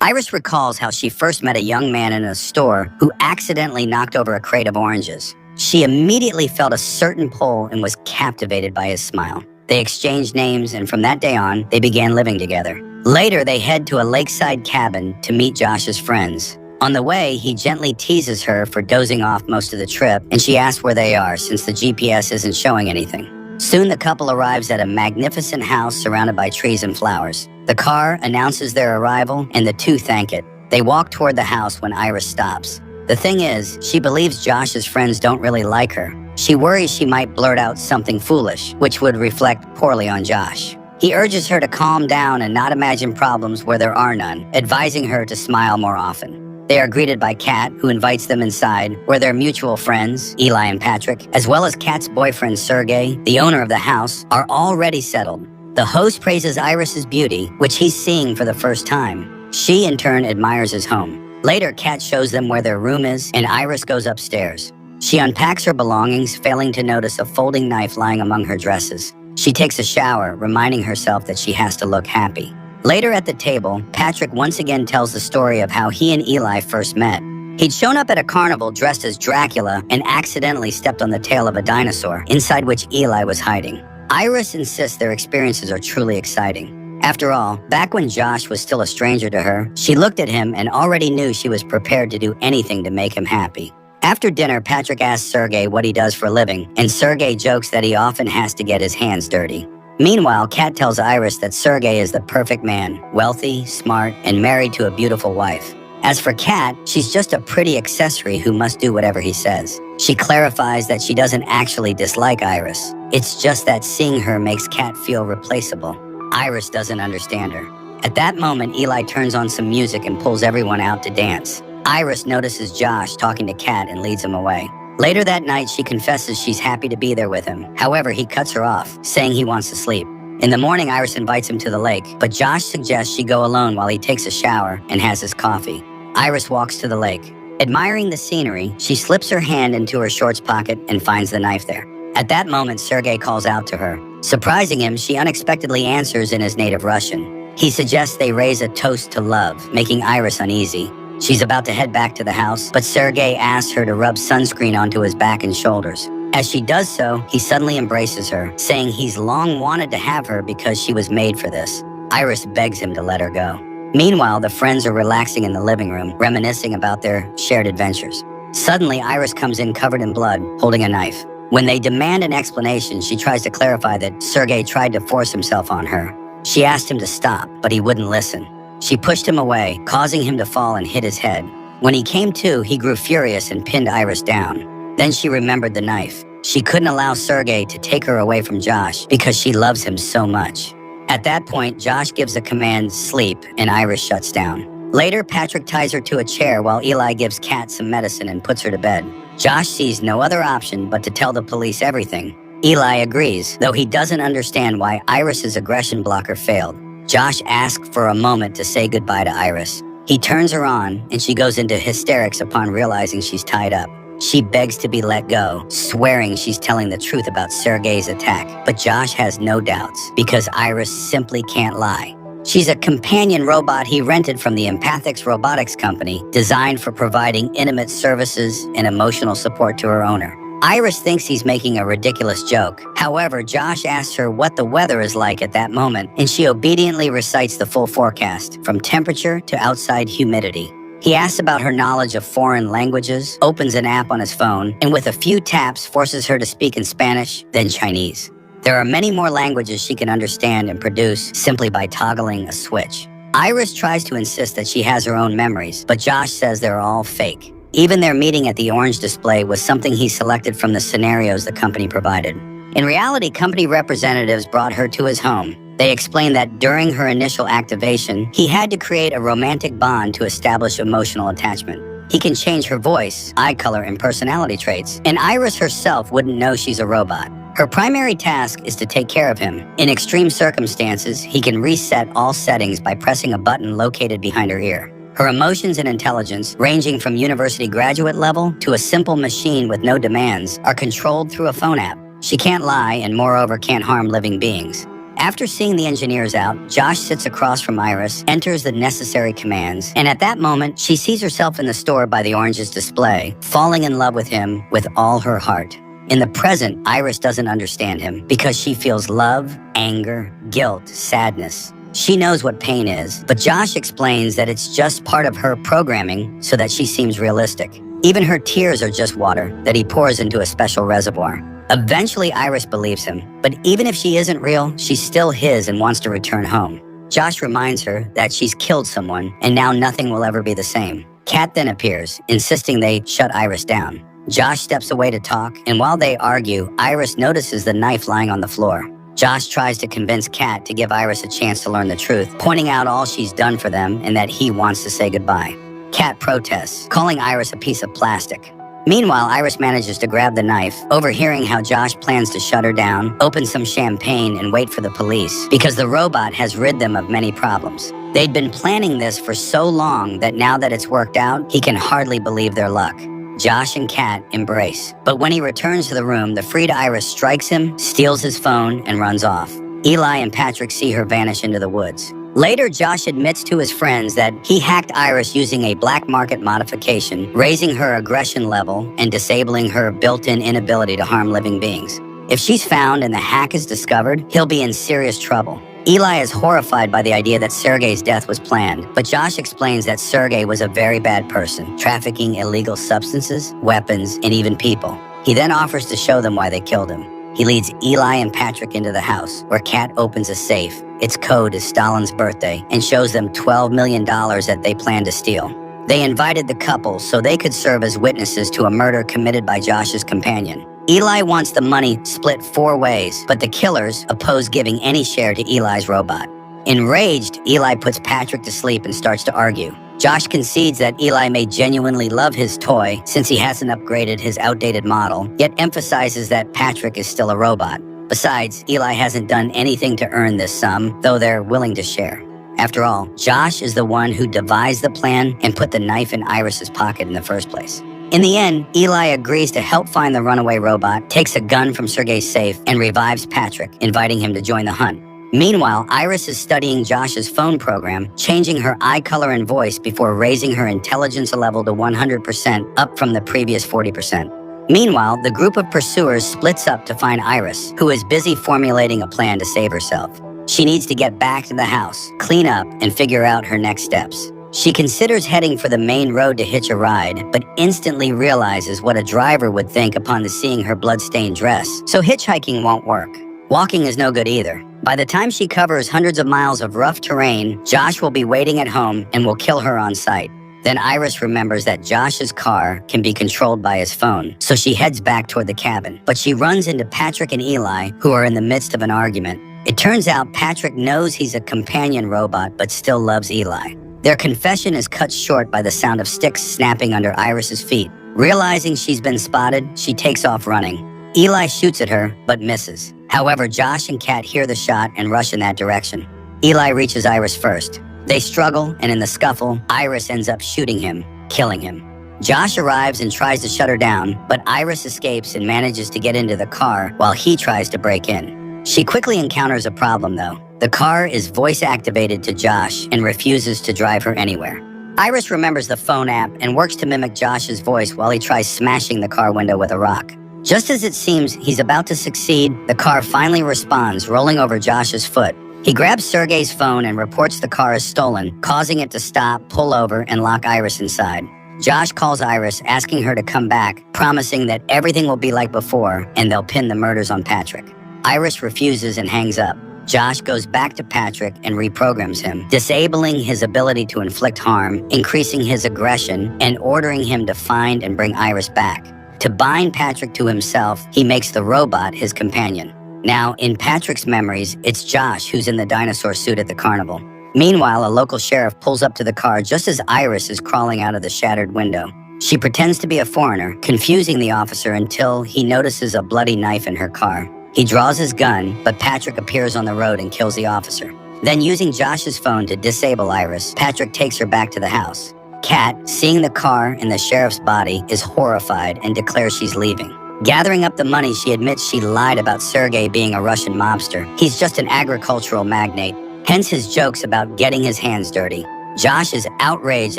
Iris recalls how she first met a young man in a store who accidentally knocked over a crate of oranges. She immediately felt a certain pull and was captivated by his smile. They exchanged names, and from that day on, they began living together. Later, they head to a lakeside cabin to meet Josh's friends. On the way, he gently teases her for dozing off most of the trip, and she asks where they are since the GPS isn't showing anything. Soon, the couple arrives at a magnificent house surrounded by trees and flowers. The car announces their arrival, and the two thank it. They walk toward the house when Iris stops. The thing is, she believes Josh's friends don't really like her. She worries she might blurt out something foolish, which would reflect poorly on Josh. He urges her to calm down and not imagine problems where there are none, advising her to smile more often. They are greeted by Kat, who invites them inside, where their mutual friends, Eli and Patrick, as well as Kat's boyfriend Sergey, the owner of the house, are already settled. The host praises Iris's beauty, which he's seeing for the first time. She, in turn, admires his home. Later, Kat shows them where their room is, and Iris goes upstairs. She unpacks her belongings, failing to notice a folding knife lying among her dresses. She takes a shower, reminding herself that she has to look happy. Later at the table, Patrick once again tells the story of how he and Eli first met. He'd shown up at a carnival dressed as Dracula and accidentally stepped on the tail of a dinosaur, inside which Eli was hiding. Iris insists their experiences are truly exciting. After all, back when Josh was still a stranger to her, she looked at him and already knew she was prepared to do anything to make him happy. After dinner, Patrick asks Sergey what he does for a living, and Sergey jokes that he often has to get his hands dirty. Meanwhile, Kat tells Iris that Sergey is the perfect man, wealthy, smart, and married to a beautiful wife. As for Kat, she's just a pretty accessory who must do whatever he says. She clarifies that she doesn't actually dislike Iris. It's just that seeing her makes Kat feel replaceable. Iris doesn't understand her. At that moment, Eli turns on some music and pulls everyone out to dance. Iris notices Josh talking to Kat and leads him away. Later that night, she confesses she's happy to be there with him. However, he cuts her off, saying he wants to sleep. In the morning, Iris invites him to the lake, but Josh suggests she go alone while he takes a shower and has his coffee. Iris walks to the lake. Admiring the scenery, she slips her hand into her shorts pocket and finds the knife there. At that moment, Sergey calls out to her. Surprising him, she unexpectedly answers in his native Russian. He suggests they raise a toast to love, making Iris uneasy. She's about to head back to the house, but Sergey asks her to rub sunscreen onto his back and shoulders. As she does so, he suddenly embraces her, saying he's long wanted to have her because she was made for this. Iris begs him to let her go. Meanwhile, the friends are relaxing in the living room, reminiscing about their shared adventures. Suddenly, Iris comes in covered in blood, holding a knife. When they demand an explanation, she tries to clarify that Sergey tried to force himself on her. She asked him to stop, but he wouldn't listen. She pushed him away, causing him to fall and hit his head. When he came to, he grew furious and pinned Iris down. Then she remembered the knife. She couldn't allow Sergey to take her away from Josh because she loves him so much. At that point, Josh gives the command, sleep, and Iris shuts down. Later, Patrick ties her to a chair while Eli gives Kat some medicine and puts her to bed. Josh sees no other option but to tell the police everything. Eli agrees, though he doesn't understand why Iris's aggression blocker failed. Josh asks for a moment to say goodbye to Iris. He turns her on, and she goes into hysterics upon realizing she's tied up. She begs to be let go, swearing she's telling the truth about Sergey's attack. But Josh has no doubts, because Iris simply can't lie. She's a companion robot he rented from the Empathix Robotics Company, designed for providing intimate services and emotional support to her owner. Iris thinks he's making a ridiculous joke. However, Josh asks her what the weather is like at that moment, and she obediently recites the full forecast, from temperature to outside humidity. He asks about her knowledge of foreign languages, opens an app on his phone, and with a few taps forces her to speak in Spanish, then Chinese. There are many more languages she can understand and produce simply by toggling a switch. Iris tries to insist that she has her own memories, but Josh says they're all fake. Even their meeting at the orange display was something he selected from the scenarios the company provided. In reality, company representatives brought her to his home. They explained that during her initial activation, he had to create a romantic bond to establish emotional attachment. He can change her voice, eye color, and personality traits, and Iris herself wouldn't know she's a robot. Her primary task is to take care of him. In extreme circumstances, he can reset all settings by pressing a button located behind her ear. Her emotions and intelligence, ranging from university graduate level to a simple machine with no demands, are controlled through a phone app. She can't lie and moreover can't harm living beings. After seeing the engineers out, Josh sits across from Iris, enters the necessary commands, and at that moment, she sees herself in the store by the oranges display, falling in love with him with all her heart. In the present, Iris doesn't understand him because she feels love, anger, guilt, sadness. She knows what pain is, but Josh explains that it's just part of her programming so that she seems realistic. Even her tears are just water that he pours into a special reservoir. Eventually, Iris believes him, but even if she isn't real, she's still his and wants to return home. Josh reminds her that she's killed someone, and now nothing will ever be the same. Kat then appears, insisting they shut Iris down. Josh steps away to talk, and while they argue, Iris notices the knife lying on the floor. Josh tries to convince Kat to give Iris a chance to learn the truth, pointing out all she's done for them and that he wants to say goodbye. Kat protests, calling Iris a piece of plastic. Meanwhile, Iris manages to grab the knife, overhearing how Josh plans to shut her down, open some champagne, and wait for the police, because the robot has rid them of many problems. They'd been planning this for so long that now that it's worked out, he can hardly believe their luck. Josh and Kat embrace, but when he returns to the room, the freed Iris strikes him, steals his phone, and runs off. Eli and Patrick see her vanish into the woods. Later, Josh admits to his friends that he hacked Iris using a black market modification, raising her aggression level and disabling her built-in inability to harm living beings. If she's found and the hack is discovered, he'll be in serious trouble. Eli is horrified by the idea that Sergei's death was planned, but Josh explains that Sergei was a very bad person, trafficking illegal substances, weapons, and even people. He then offers to show them why they killed him. He leads Eli and Patrick into the house, where Kat opens a safe. Its code is Stalin's birthday, and shows them $12 million that they plan to steal. They invited the couple so they could serve as witnesses to a murder committed by Josh's companion. Eli wants the money split 4 ways, but the killers oppose giving any share to Eli's robot. Enraged, Eli puts Patrick to sleep and starts to argue. Josh concedes that Eli may genuinely love his toy since he hasn't upgraded his outdated model, yet emphasizes that Patrick is still a robot. Besides, Eli hasn't done anything to earn this sum, though they're willing to share. After all, Josh is the one who devised the plan and put the knife in Iris's pocket in the first place. In the end, Eli agrees to help find the runaway robot, takes a gun from Sergei's safe, and revives Patrick, inviting him to join the hunt. Meanwhile, Iris is studying Josh's phone program, changing her eye color and voice before raising her intelligence level to 100%, up from the previous 40%. Meanwhile, the group of pursuers splits up to find Iris, who is busy formulating a plan to save herself. She needs to get back to the house, clean up, and figure out her next steps. She considers heading for the main road to hitch a ride, but instantly realizes what a driver would think upon seeing her blood-stained dress, so hitchhiking won't work. Walking is no good either. By the time she covers hundreds of miles of rough terrain, Josh will be waiting at home and will kill her on sight. Then Iris remembers that Josh's car can be controlled by his phone, so she heads back toward the cabin. But she runs into Patrick and Eli, who are in the midst of an argument. It turns out Patrick knows he's a companion robot, but still loves Eli. Their confession is cut short by the sound of sticks snapping under Iris's feet. Realizing she's been spotted, she takes off running. Eli shoots at her, but misses. However, Josh and Kat hear the shot and rush in that direction. Eli reaches Iris first. They struggle, and in the scuffle, Iris ends up shooting him, killing him. Josh arrives and tries to shut her down, but Iris escapes and manages to get into the car while he tries to break in. She quickly encounters a problem, though. The car is voice-activated to Josh and refuses to drive her anywhere. Iris remembers the phone app and works to mimic Josh's voice while he tries smashing the car window with a rock. Just as it seems he's about to succeed, the car finally responds, rolling over Josh's foot. He grabs Sergei's phone and reports the car as stolen, causing it to stop, pull over, and lock Iris inside. Josh calls Iris, asking her to come back, promising that everything will be like before and they'll pin the murders on Patrick. Iris refuses and hangs up. Josh goes back to Patrick and reprograms him, disabling his ability to inflict harm, increasing his aggression, and ordering him to find and bring Iris back. To bind Patrick to himself, he makes the robot his companion. Now, in Patrick's memories, it's Josh who's in the dinosaur suit at the carnival. Meanwhile, a local sheriff pulls up to the car just as Iris is crawling out of the shattered window. She pretends to be a foreigner, confusing the officer until he notices a bloody knife in her car. He draws his gun, but Patrick appears on the road and kills the officer. Then, using Josh's phone to disable Iris, Patrick takes her back to the house. Kat, seeing the car and the sheriff's body, is horrified and declares she's leaving. Gathering up the money, she admits she lied about Sergei being a Russian mobster. He's just an agricultural magnate, hence his jokes about getting his hands dirty. Josh is outraged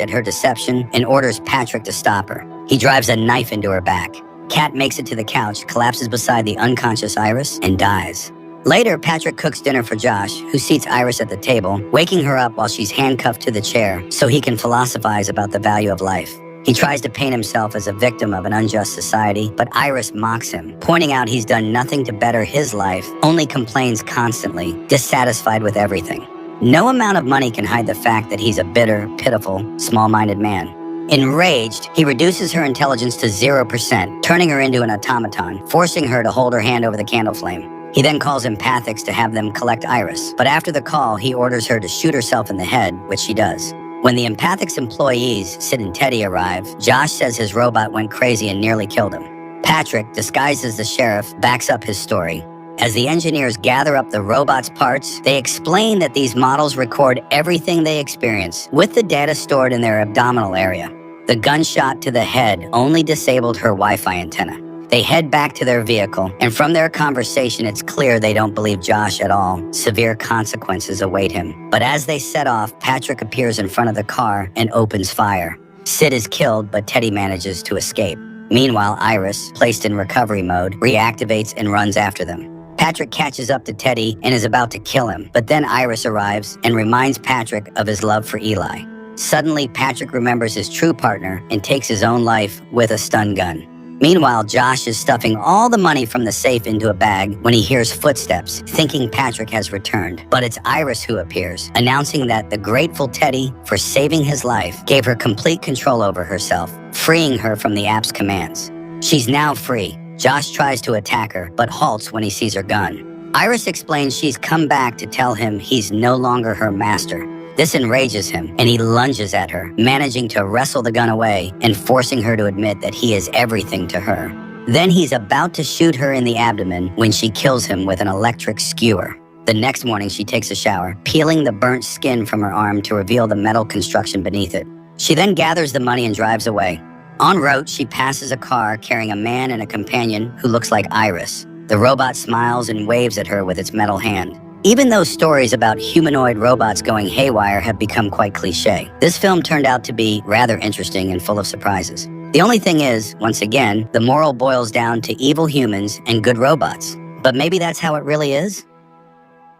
at her deception and orders Patrick to stop her. He drives a knife into her back. Kat makes it to the couch, collapses beside the unconscious Iris, and dies. Later, Patrick cooks dinner for Josh, who seats Iris at the table, waking her up while she's handcuffed to the chair so he can philosophize about the value of life. He tries to paint himself as a victim of an unjust society, but Iris mocks him, pointing out he's done nothing to better his life, only complains constantly, dissatisfied with everything. No amount of money can hide the fact that he's a bitter, pitiful, small-minded man. Enraged, he reduces her intelligence to 0%, turning her into an automaton, forcing her to hold her hand over the candle flame. He then calls empathics to have them collect Iris, but after the call, he orders her to shoot herself in the head, which she does. When the empathics employees, Sid and Teddy, arrive, Josh says his robot went crazy and nearly killed him. Patrick, disguised as the sheriff, backs up his story. As the engineers gather up the robot's parts, they explain that these models record everything they experience, with the data stored in their abdominal area. The gunshot to the head only disabled her Wi-Fi antenna. They head back to their vehicle, and from their conversation, it's clear they don't believe Josh at all. Severe consequences await him. But as they set off, Patrick appears in front of the car and opens fire. Sid is killed, but Teddy manages to escape. Meanwhile, Iris, placed in recovery mode, reactivates and runs after them. Patrick catches up to Teddy and is about to kill him, but then Iris arrives and reminds Patrick of his love for Eli. Suddenly, Patrick remembers his true partner and takes his own life with a stun gun. Meanwhile, Josh is stuffing all the money from the safe into a bag when he hears footsteps, thinking Patrick has returned. But it's Iris who appears, announcing that the grateful Teddy, for saving his life, gave her complete control over herself, freeing her from the app's commands. She's now free. Josh tries to attack her, but halts when he sees her gun. Iris explains she's come back to tell him he's no longer her master. This enrages him, and he lunges at her, managing to wrestle the gun away and forcing her to admit that he is everything to her. Then he's about to shoot her in the abdomen when she kills him with an electric skewer. The next morning, she takes a shower, peeling the burnt skin from her arm to reveal the metal construction beneath it. She then gathers the money and drives away. En route, she passes a car carrying a man and a companion who looks like Iris. The robot smiles and waves at her with its metal hand. Even though stories about humanoid robots going haywire have become quite cliche, this film turned out to be rather interesting and full of surprises. The only thing is, once again, the moral boils down to evil humans and good robots. But maybe that's how it really is?